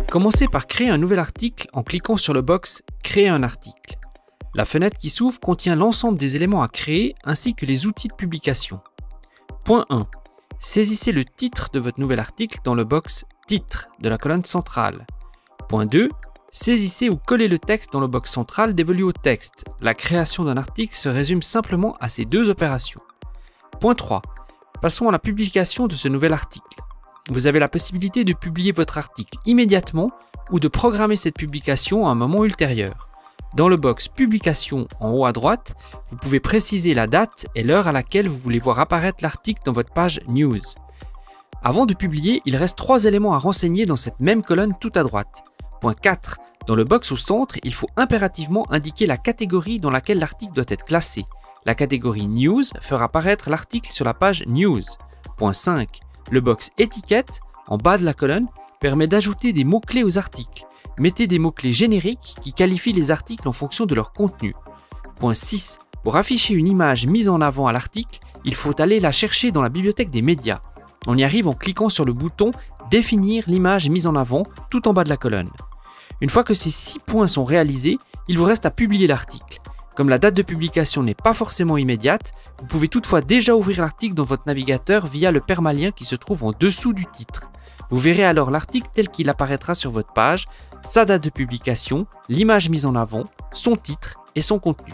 Commencez par créer un nouvel article en cliquant sur le box « Créer un article ». La fenêtre qui s'ouvre contient l'ensemble des éléments à créer ainsi que les outils de publication. Point 1. Saisissez le titre de votre nouvel article dans le box « Titre » de la colonne centrale. Point 2. Saisissez ou collez le texte dans le box central dévolu au texte. La création d'un article se résume simplement à ces deux opérations. Point 3. Passons à la publication de ce nouvel article. Vous avez la possibilité de publier votre article immédiatement ou de programmer cette publication à un moment ultérieur. Dans le box Publication en haut à droite, vous pouvez préciser la date et l'heure à laquelle vous voulez voir apparaître l'article dans votre page News. Avant de publier, il reste 3 éléments à renseigner dans cette même colonne tout à droite. Point 4. Dans le box au centre, il faut impérativement indiquer la catégorie dans laquelle l'article doit être classé. La catégorie News fera apparaître l'article sur la page News. Point 5. Le box Étiquette, en bas de la colonne, permet d'ajouter des mots-clés aux articles. Mettez des mots-clés génériques qui qualifient les articles en fonction de leur contenu. Point 6. Pour afficher une image mise en avant à l'article, il faut aller la chercher dans la bibliothèque des médias. On y arrive en cliquant sur le bouton « Définir l'image mise en avant » tout en bas de la colonne. Une fois que ces 6 points sont réalisés, il vous reste à publier l'article. Comme la date de publication n'est pas forcément immédiate, vous pouvez toutefois déjà ouvrir l'article dans votre navigateur via le permalien qui se trouve en dessous du titre. Vous verrez alors l'article tel qu'il apparaîtra sur votre page, sa date de publication, l'image mise en avant, son titre et son contenu.